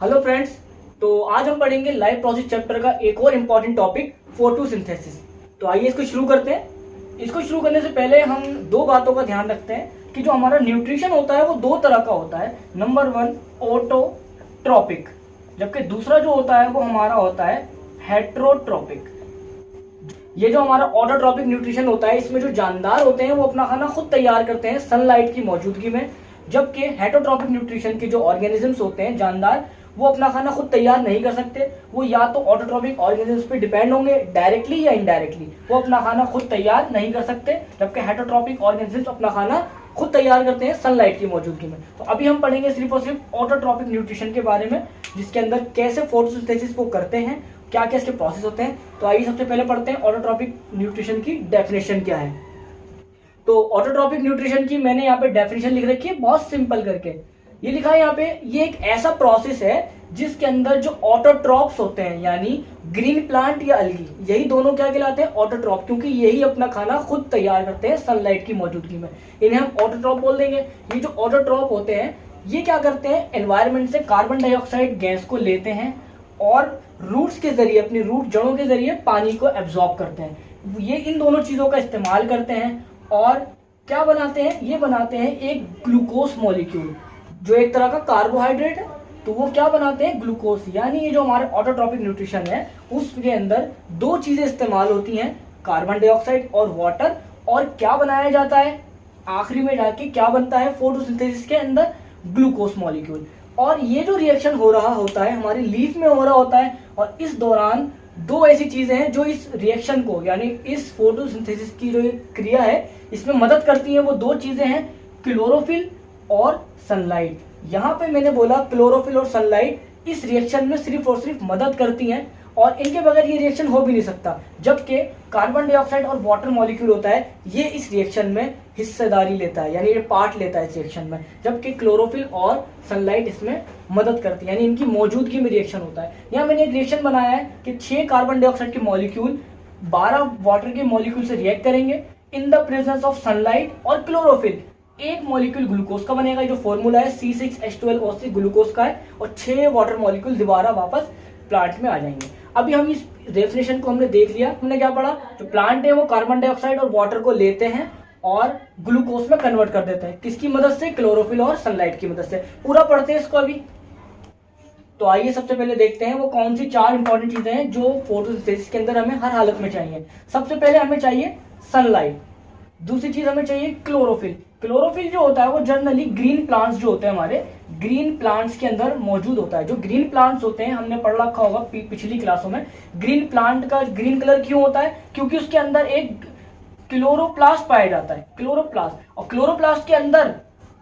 Hello friends. तो आज हम पढ़ेंगे लाइफ प्रोसेस चैप्टर का एक और इम्पॉर्टेंट टॉपिक फोटोसिंथेसिस। तो आइए इसको शुरू करते हैं। इसको शुरू करने से पहले हम दो बातों का ध्यान रखते हैं कि जो हमारा न्यूट्रिशन होता है वो दो तरह का होता है। नंबर वन ऑटोट्रॉपिक, जबकि दूसरा जो होता है वो हमारा होता है हेट्रोट्रॉपिक। ये जो हमारा ऑटोट्रॉपिक न्यूट्रिशन होता है इसमें जो जानदार होते हैं वो अपना खाना खुद तैयार करते हैं सनलाइट की मौजूदगी में, जबकि हेट्रोट्रॉपिक न्यूट्रिशन के जो ऑर्गेनिजम्स होते हैं जानदार वो अपना खाना खुद तैयार नहीं कर सकते। वो या तो ऑटोट्रॉपिक ऑर्गेनिजम्स पे डिपेंड होंगे डायरेक्टली या इनडायरेक्टली, वो अपना खाना खुद तैयार नहीं कर सकते, जबकि हेट्रोट्रॉपिक ऑर्गेनिजम्स अपना खाना खुद तैयार करते हैं सनलाइट की मौजूदगी में। तो अभी हम पढ़ेंगे सिर्फ और सिर्फ ऑटोट्रॉपिक न्यूट्रिशन के बारे में, जिसके अंदर कैसे फोटोसिंथेसिस वो करते हैं, क्या क्या इसके प्रोसेस होते हैं। तो आइए सबसे पहले पढ़ते हैं ऑटोट्रॉपिक न्यूट्रिशन की डेफिनेशन क्या है। तो ऑटोट्रॉपिक न्यूट्रिशन की मैंने यहाँ पे डेफिनेशन लिख रखी है बहुत सिंपल करके। ये लिखा है यहाँ पे, ये एक ऐसा प्रोसेस है जिसके अंदर जो ऑटोट्रॉप्स होते हैं यानी ग्रीन प्लांट या अलगी, यही दोनों क्या कहलाते हैं ऑटोट्रॉप, क्योंकि यही अपना खाना खुद तैयार करते हैं सनलाइट की मौजूदगी में। इन्हें हम ऑटोट्रॉप बोल देंगे। ये जो ऑटोट्रॉप होते हैं ये क्या करते हैं, एनवायरमेंट से कार्बन डाइऑक्साइड गैस को लेते हैं और रूट्स के जरिए, अपनी रूट जड़ों के जरिए पानी को एब्जॉर्ब करते हैं। ये इन दोनों चीजों का इस्तेमाल करते हैं और क्या बनाते हैं, ये बनाते हैं एक ग्लूकोज मॉलिक्यूल जो एक तरह का कार्बोहाइड्रेट है। तो वो क्या बनाते हैं, ग्लूकोज। यानी ये जो हमारे ऑटोट्रॉपिक न्यूट्रिशन है उसके अंदर दो चीजें इस्तेमाल होती हैं, कार्बन डाइऑक्साइड और वाटर। और क्या बनाया जाता है आखिरी में जाके, क्या बनता है फोटोसिंथेसिस के अंदर, ग्लूकोज मॉलिक्यूल। और ये जो रिएक्शन हो रहा होता है हमारी लीफ में हो रहा होता है, और इस दौरान दो ऐसी चीजें हैं जो इस रिएक्शन को यानी इस फोटोसिंथेसिस की जो क्रिया है इसमें मदद करती हैं। वो दो चीजें हैं, क्लोरोफिल और सनलाइट। यहाँ पे मैंने बोला क्लोरोफिल और सनलाइट इस रिएक्शन में सिर्फ और सिर्फ मदद करती हैं और इनके बगैर ये रिएक्शन हो भी नहीं सकता। जबकि कार्बन डाइऑक्साइड और वाटर मॉलिक्यूल होता है ये इस रिएक्शन में हिस्सेदारी लेता है यानी ये पार्ट लेता है इस रिएक्शन में, जबकि क्लोरोफिल और सनलाइट इसमें मदद करती है यानी इनकी मौजूदगी में रिएक्शन होता है। यहाँ मैंने एक रिएक्शन बनाया है कि 6 कार्बन डाइऑक्साइड के मॉलिक्यूल 12 वाटर के मॉलिक्यूल से रिएक्ट करेंगे in the presence of sunlight और क्लोरोफिल। एक मॉलिक्यूल ग्लूकोज का बनेगा, जो फॉर्मूला है C6H12O6 ग्लूकोज का है, और 6 वाटर मॉलिक्यूल दोबारा वापस प्लांट में आ जाएंगे। अभी हम इस डेफिनेशन को हमने देख लिया, हमने क्या पढ़ा, जो प्लांट है वो कार्बन डाइऑक्साइड और वाटर को लेते हैं और ग्लूकोज में कन्वर्ट कर देते हैं। किसकी मदद से, क्लोरोफिल और सनलाइट की मदद से। पूरा पढ़ते हैं इसको अभी। तो आइए सबसे पहले देखते हैं वो कौन सी 4 इंपॉर्टेंट चीजें हैं जो फोटोसिंथेसिस के अंदर हमें हर हालत में चाहिए। सबसे पहले हमें चाहिए सनलाइट, दूसरी चीज हमें चाहिए क्लोरोफिल। क्लोरोफिल जो होता है वो जनरली ग्रीन प्लांट्स जो होते हैं हमारे ग्रीन प्लांट्स के अंदर मौजूद होता है। जो ग्रीन प्लांट्स होते हैं हमने पढ़ रखा होगा पिछली क्लासों में, ग्रीन प्लांट का ग्रीन कलर क्यों होता है, क्योंकि उसके अंदर एक क्लोरोप्लास्ट पाया जाता है, क्लोरोप्लास्ट। और क्लोरोप्लास्ट के अंदर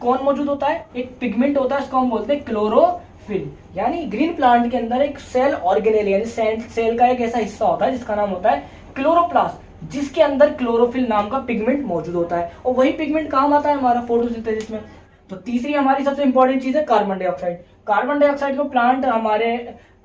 कौन मौजूद होता है, एक पिगमेंट होता है, इसको हम बोलते हैं क्लोरोफिल। यानी ग्रीन प्लांट के अंदर एक सेल ऑर्गेनेल यानी सेल का एक ऐसा हिस्सा होता है जिसका नाम होता है क्लोरोप्लास्ट, जिसके अंदर क्लोरोफिल नाम का पिगमेंट मौजूद होता है। और वही पिगमेंट काम आता है हमारा फोटोसिंथेसिस में। तो तीसरी हमारी सबसे इंपॉर्टेंट चीज है कार्बन डाइऑक्साइड। कार्बन डाइऑक्साइड को प्लांट हमारे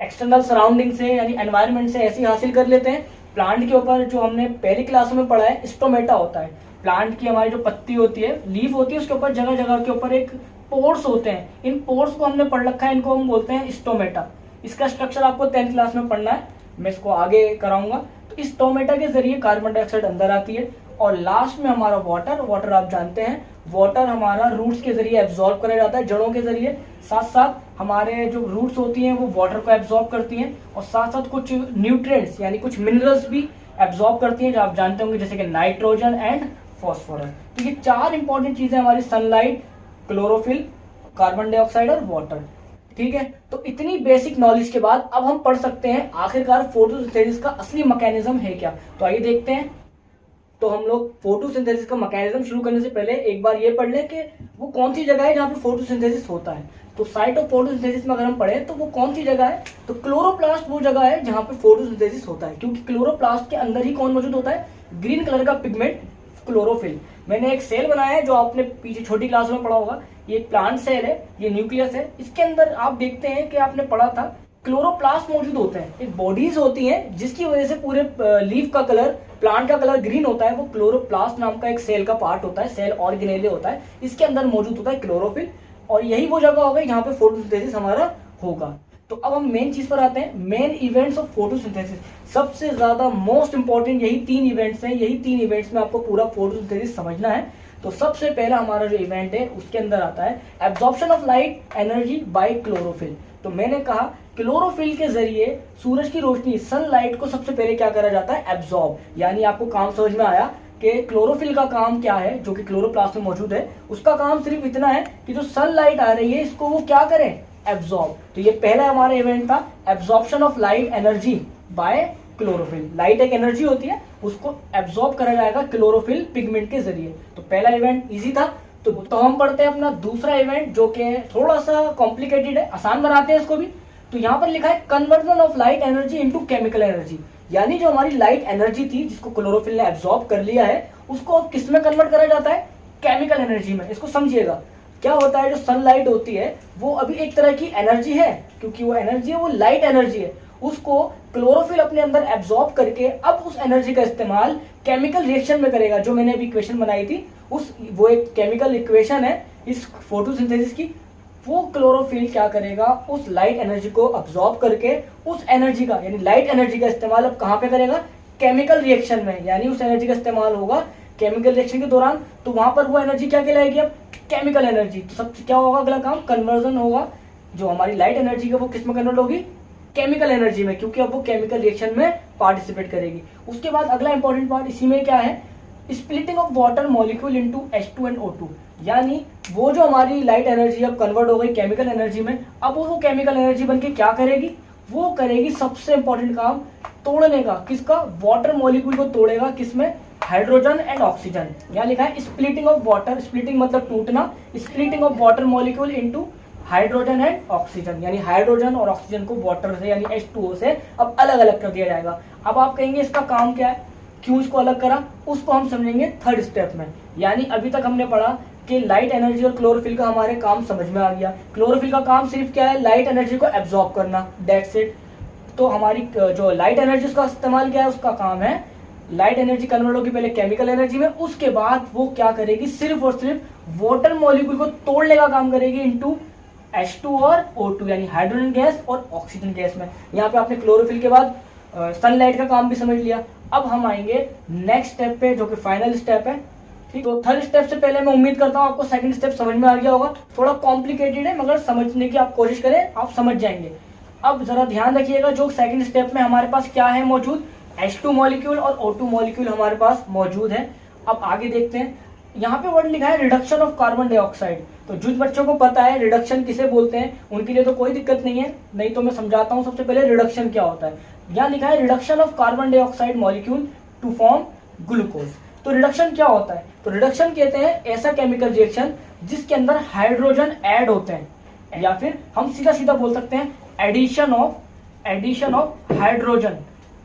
एक्सटर्नल सराउंडिंग से यानी एनवायरनमेंट से ऐसे हासिल कर लेते हैं। प्लांट के ऊपर जो हमने पहली क्लासों में पढ़ा है स्टोमेटा होता है, प्लांट की हमारी जो पत्ती होती है, लीफ होती है, उसके ऊपर जगह जगह के ऊपर एक पोर्स होते हैं। इन पोर्स को हमने पढ़ रखा है, इनको हम बोलते हैं स्टोमेटा। इसका स्ट्रक्चर आपको 10th क्लास में पढ़ना है, मैं इसको आगे कराऊंगा। तो इस स्टोमेटा के जरिए कार्बन डाइऑक्साइड अंदर आती है और लास्ट में हमारा वाटर आप जानते हैं, वाटर हमारा रूट्स के जरिए एब्जॉर्ब करा जाता है, जड़ों के जरिए। साथ साथ हमारे जो रूट्स होती हैं वो वाटर को एब्जॉर्ब करती हैं और साथ साथ कुछ न्यूट्रिएंट्स यानी कुछ मिनरल्स भी एब्जॉर्ब करती हैं, जो आप जानते होंगे, जैसे कि नाइट्रोजन एंड फॉस्फोरस। तो ये 4 इंपॉर्टेंट चीजें हमारी सनलाइट, क्लोरोफिल, कार्बन डाइऑक्साइड और वाटर। ठीक है, तो इतनी बेसिक नॉलेज के बाद अब हम पढ़ सकते हैं आखिरकार फोटोसिंथेसिस का असली मैकेनिज्म है क्या। तो आइए देखते हैं। तो हम लोग फोटोसिंथेसिस का मैकेनिज्म शुरू करने से पहले एक बार ये पढ़ लें कि वो कौन सी जगह है जहाँ पे फोटोसिंथेसिस होता है। तो साइट ऑफ फोटोसिंथेसिस में अगर हम पढ़े तो वो कौन सी जगह है, तो क्लोरोप्लास्ट वो जगह है जहाँ पे फोटोसिंथेसिस होता है, क्योंकि क्लोरोप्लास्ट के अंदर ही कौन मौजूद होता है, ग्रीन कलर का पिगमेंट क्लोरोफिल। मैंने एक सेल बनाया है जो आपने पीछे छोटी क्लास में पढ़ा होगा, ये एक प्लांट सेल है, ये न्यूक्लियस है। इसके अंदर आप देखते हैं कि आपने पढ़ा था क्लोरोप्लास्ट मौजूद होते हैं, एक बॉडीज होती हैं जिसकी वजह से पूरे लीफ का कलर, प्लांट का कलर ग्रीन होता है। वो क्लोरोप्लास्ट नाम का एक सेल का पार्ट होता है, सेल ऑर्गेनेले होता है, इसके अंदर मौजूद होता है क्लोरोफिल। और यही वो जगह हो गई जहाँ पे फोटोसिंथेसिस हमारा होगा। तो अब हम मेन चीज पर आते हैं, मेन इवेंट्स ऑफ फोटोसिंथेसिस। सबसे ज्यादा मोस्ट इंपॉर्टेंट यही 3 इवेंट्स हैं, यही 3 इवेंट्स में आपको पूरा फोटोसिंथेसिस समझना है। तो सबसे पहला हमारा जो इवेंट है उसके अंदर आता है absorption of light energy by chlorophyll. तो मैंने कहा क्लोरोफिल के जरिए सूरज की रोशनी, सनलाइट को सबसे पहले क्या करा जाता है, एब्जॉर्ब। यानी आपको काम समझ में आया कि क्लोरोफिल का काम क्या है, जो कि क्लोरोप्लास्ट में मौजूद है। उसका काम सिर्फ इतना है कि जो सनलाइट आ रही है इसको वो क्या करें, एब्जॉर्ब। तो ये पहला हमारा इवेंट था, absorption of light energy by chlorophyll. Light एक एनर्जी होती है, उसको एब्जॉर्ब करा जाएगा क्लोरोफिल पिगमेंट के जरिए। तो पहला इवेंट इजी था। तो हम पढ़ते हैं अपना दूसरा इवेंट, जो कि थोड़ा सा कॉम्प्लिकेटेड है, आसान बनाते हैं इसको भी। तो यहाँ पर लिखा है conversion of light energy into chemical energy. यानी जो हमारी लाइट एनर्जी थी जिसको क्लोरोफिल ने एब्जॉर्ब कर लिया है, उसको अब किस में कन्वर्ट करा जाता है, केमिकल एनर्जी में। इसको समझिएगा क्या होता है, जो सनलाइट होती है वो अभी एक तरह की एनर्जी है, क्योंकि वो एनर्जी है, वो लाइट एनर्जी है। उसको क्लोरोफिल अपने अंदर एब्जॉर्ब करके अब उस एनर्जी का इस्तेमाल केमिकल रिएक्शन में करेगा। जो मैंने अभी इक्वेशन बनाई थी वो एक केमिकल इक्वेशन है इस फोटोसिंथेसिस की। वो क्लोरोफिल क्या करेगा, उस लाइट एनर्जी को अब्सॉर्ब करके उस एनर्जी का, यानी लाइट एनर्जी का इस्तेमाल अब कहां पे करेगा, केमिकल रिएक्शन में। यानी उस एनर्जी का इस्तेमाल होगा केमिकल रिएक्शन के दौरान। तो वहां पर वो एनर्जी क्या कहलाएगी, अब केमिकल एनर्जी। तो सबसे क्या होगा, अगला काम कन्वर्जन होगा। जो हमारी लाइट एनर्जी है वो किस में कन्वर्ट होगी, केमिकल एनर्जी में, क्योंकि अब वो केमिकल रिएक्शन में पार्टिसिपेट करेगी। उसके बाद अगला इंपॉर्टेंट पार्ट इसी में क्या है, splitting of water molecule into H2 and O2। यानी वो जो हमारी लाइट एनर्जी अब कन्वर्ट हो गई केमिकल एनर्जी में, अब वो केमिकल एनर्जी बनके क्या करेगी, वो करेगी सबसे इंपॉर्टेंट काम, तोड़ने का। किसका, वाटर मॉलिक्यूल को तोड़ेगा, किसमें, हाइड्रोजन एंड ऑक्सीजन। यहाँ लिखा है स्प्लिटिंग ऑफ वाटर, स्प्लिटिंग मतलब टूटना, splitting of water molecule into hydrogen and oxygen. यानी हाइड्रोजन और ऑक्सीजन को वाटर से यानी H2O से अब अलग अलग कर दिया जाएगा। अब आप कहेंगे इसका काम क्या है, क्यों इसको अलग करा, उसको हम समझेंगे थर्ड स्टेप में। यानी अभी तक हमने पढ़ा कि लाइट एनर्जी और क्लोरोफिल का हमारे काम समझ में आ गया। क्लोरोफिल का काम सिर्फ क्या है, लाइट एनर्जी को एब्जॉर्ब करना, दैट्स इट। तो हमारी जो लाइट एनर्जी उसका इस्तेमाल क्या है, उसका काम है लाइट एनर्जी कन्वर्ट होगी पहले केमिकल एनर्जी में, उसके बाद वो क्या करेगी, सिर्फ और सिर्फ वाटर मॉलिक्यूल को तोड़ने का काम करेगी इनटू H2 और O2 यानी हाइड्रोजन गैस और ऑक्सीजन गैस में। यहाँ पे आपने क्लोरोफिल के बाद सनलाइट का काम भी समझ लिया। अब हम आएंगे नेक्स्ट स्टेप पे, जो कि फाइनल स्टेप है। ठीक, तो थर्ड स्टेप से पहले मैं उम्मीद करता हूँ आपको सेकंड स्टेप समझ में आ गया होगा। थोड़ा कॉम्प्लिकेटेड है, मगर समझने की आप कोशिश करें, आप समझ जाएंगे। अब जरा ध्यान रखिएगा, जो सेकंड स्टेप में हमारे पास क्या है मौजूद, H2 मॉलिक्यूल और O2 मॉलिक्यूल हमारे पास मौजूद है। अब आगे देखते हैं, यहाँ पे वर्ड लिखा है रिडक्शन ऑफ कार्बन डाइऑक्साइड। तो जिस बच्चों को पता है रिडक्शन किसे बोलते हैं उनके लिए तो कोई दिक्कत नहीं है, नहीं तो मैं समझाता हूँ सबसे पहले रिडक्शन क्या होता है। यहाँ लिखा है reduction of carbon dioxide molecule to form glucose. तो रिडक्शन क्या होता है, तो रिडक्शन कहते हैं ऐसा केमिकल रिएक्शन जिसके अंदर हाइड्रोजन ऐड होते हैं, या फिर हम सीधा सीधा बोल सकते हैं addition of hydrogen.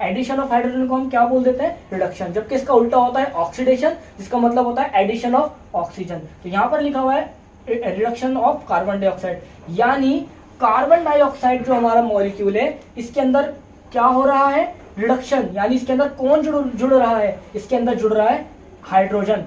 Addition of hydrogen को हम क्या बोल देते हैं, रिडक्शन। जबकि इसका उल्टा होता है ऑक्सीडेशन, जिसका मतलब होता है एडिशन ऑफ ऑक्सीजन। तो यहाँ पर लिखा हुआ है रिडक्शन ऑफ कार्बन डाइऑक्साइड, यानी कार्बन डाइऑक्साइड जो हमारा मॉलिक्यूल है इसके अंदर क्या हो रहा है, रिडक्शन। यानी इसके अंदर कौन जुड़ रहा है, इसके अंदर जुड़ रहा है हाइड्रोजन।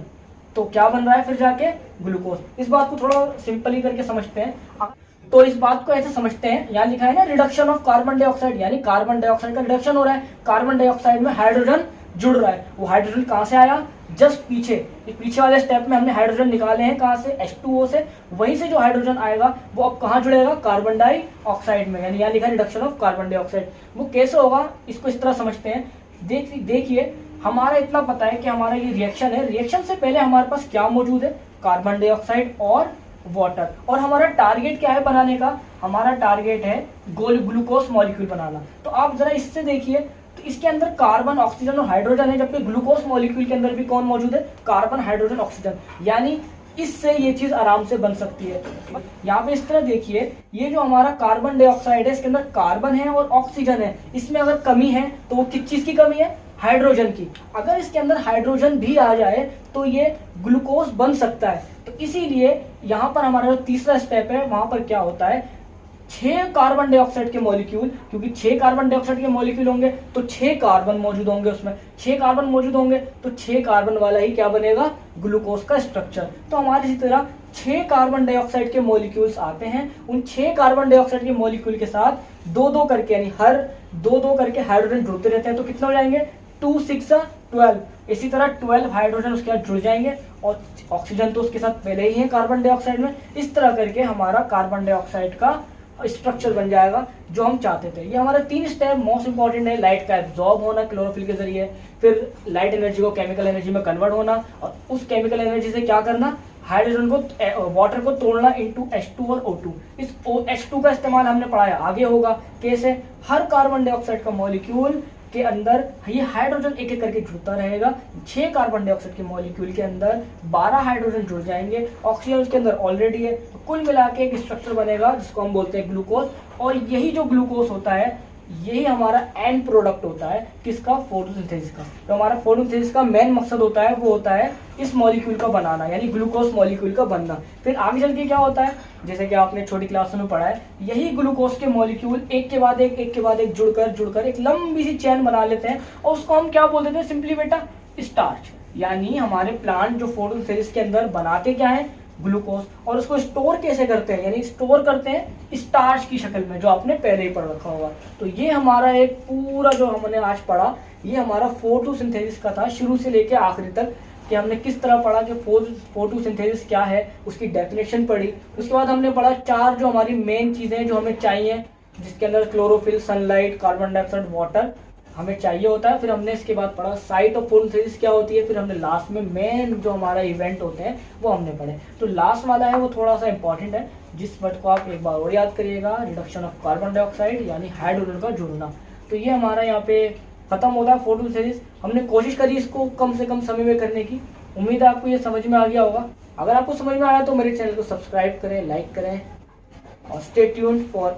तो क्या बन रहा है फिर जाके, ग्लूकोज। इस बात को थोड़ा सिंपली करके समझते हैं। तो इस बात को ऐसे समझते हैं, यहाँ लिखा है ना रिडक्शन ऑफ कार्बन डाइऑक्साइड, यानी कार्बन डाइऑक्साइड का रिडक्शन हो रहा है, कार्बन डाइऑक्साइड में हाइड्रोजन जुड़ रहा है। वो हाइड्रोजन कहाँ से आया, जस्ट पीछे, इस पीछे वाले स्टेप में हमने हाइड्रोजन निकाले हैं कहाँ से, H2O से। वहीं से जो हाइड्रोजन आएगा वो अब कहाँ जुड़ेगा, कार्बन डाइऑक्साइड में। यानी यहाँ लिखा है रिडक्शन ऑफ कार्बन डाइऑक्साइड। वो कैसे होगा, इसको इस तरह समझते हैं। देखिए हमारा इतना पता है कि हमारा ये रिएक्शन है, रिएक्शन से पहले हमारे पास क्या मौजूद है, कार्बन डाइऑक्साइड और वाटर। और हमारा टारगेट क्या है बनाने का, हमारा टारगेट है ग्लूकोज मॉलिक्यूल बनाना। तो आप जरा इससे देखिए, तो इसके अंदर कार्बन, ऑक्सीजन और हाइड्रोजन है, जबकि ग्लूकोज मॉलिक्यूल के अंदर भी कौन मौजूद है, कार्बन, हाइड्रोजन, ऑक्सीजन। यानी इससे ये चीज आराम से बन सकती है। यहाँ पे इस तरह देखिए, ये जो हमारा कार्बन डाइऑक्साइड है इसके अंदर कार्बन है और ऑक्सीजन है, इसमें अगर कमी है तो वो किस चीज की कमी है, हाइड्रोजन की। अगर इसके अंदर हाइड्रोजन भी आ जाए तो ये ग्लूकोज बन सकता है। तो इसीलिए यहाँ पर हमारा जो तीसरा स्टेप है वहां पर क्या होता है, 6 कार्बन डाइऑक्साइड के मॉलिक्यूल, क्योंकि 6 कार्बन डाइऑक्साइड के मॉलिक्यूल होंगे तो 6 कार्बन मौजूद होंगे उसमें, 6 कार्बन मौजूद होंगे तो 6 कार्बन वाला ही क्या बनेगा, ग्लूकोज का स्ट्रक्चर। तो हमारे इसी तरह 6 कार्बन डाइऑक्साइड के मॉलिक्यूल्स आते हैं। उन 6 कार्बन डाइऑक्साइड के मॉलिक्यूल के साथ दो दो करके, यानी हर दो दो करके हाइड्रोजन जुड़ते रहते हैं। तो कितना हो जाएंगे, 2 6 12। इसी तरह 12 हाइड्रोजन उसके साथ जुड़ जाएंगे और ऑक्सीजन तो उसके साथ पहले ही है कार्बन डाइऑक्साइड में। इस तरह करके हमारा कार्बन डाइऑक्साइड का स्ट्रक्चर बन जाएगा जो हम चाहते थे। ये हमारा 3 स्टेप मोस्ट इंपॉर्टेंट है। लाइट का एब्जॉर्ब होना क्लोरोफिल के जरिए, फिर लाइट एनर्जी को केमिकल एनर्जी में कन्वर्ट होना, और उस केमिकल एनर्जी से क्या करना, हाइड्रोजन को वाटर को तोड़ना इनटू H2 और O2। इस H2 का इस्तेमाल हमने पढ़ा है, आगे होगा कैसे। हर कार्बन डाइऑक्साइड का मॉलिक्यूल के अंदर ये हाइड्रोजन एक एक करके जुड़ता रहेगा। 6 कार्बन डाइऑक्साइड के मॉलिक्यूल के अंदर 12 हाइड्रोजन जुड़ जाएंगे, ऑक्सीजन उसके अंदर ऑलरेडी है। तो कुल मिला के एक स्ट्रक्चर बनेगा जिसको हम बोलते हैं ग्लूकोज। और यही जो ग्लूकोज होता है, यही हमारा एंड प्रोडक्ट होता है किसका, फोटोसिंथेसिस का। तो हमारा फोटोसिंथेसिस का मेन मकसद होता है, वो होता है इस मॉलिक्यूल का बनाना, यानी ग्लूकोज मॉलिक्यूल का बनना। फिर आगे चल के क्या होता है, जैसे कि आपने छोटी क्लासों में पढ़ा है, यही ग्लूकोज के मॉलिक्यूल एक के बाद एक जुड़कर एक लंबी सी चेन बना लेते हैं, और उसको हम क्या बोल देते हैं, सिंपली बेटा स्टार्च। यानी हमारे प्लांट जो फोटोसिंथेसिस के अंदर बनाते क्या है, ग्लूकोज, और उसको स्टोर कैसे करते हैं, यानी स्टोर करते हैं स्टार्च की शक्ल में, जो आपने पहले ही पढ़ रखा होगा। तो ये हमारा एक पूरा जो हमने आज पढ़ा, ये हमारा फोटोसिंथेसिस का था, शुरू से लेके आखिरी तक, कि हमने किस तरह पढ़ा कि फोटोसिंथेसिस क्या है, उसकी डेफिनेशन पढ़ी। उसके बाद हमने पढ़ा 4 जो हमारी मेन चीजें जो हमें चाहिए, जिसके अंदर chlorophyll, sunlight, carbon dioxide, water हमें चाहिए होता है। फिर हमने इसके बाद पढ़ा साइट ऑफ फोटोसिंथेसिस क्या होती है। फिर हमने लास्ट में मेन जो हमारा इवेंट होते हैं वो हमने पढ़े। तो लास्ट वाला है वो थोड़ा सा इंपॉर्टेंट है, जिस वर्ड को आप एक बार और याद करिएगा, रिडक्शन ऑफ कार्बन डाइऑक्साइड, यानी हाइड्रोजन का जुड़ना। तो ये हमारा यहाँ पे खत्म होता है फोटोसिंथेसिस। हमने कोशिश करी इसको कम से कम समय में करने की। उम्मीद है आपको ये समझ में आ गया होगा। अगर आपको समझ में आया तो मेरे चैनल को सब्सक्राइब करें, लाइक करें, और स्टे ट्यून्ड फॉर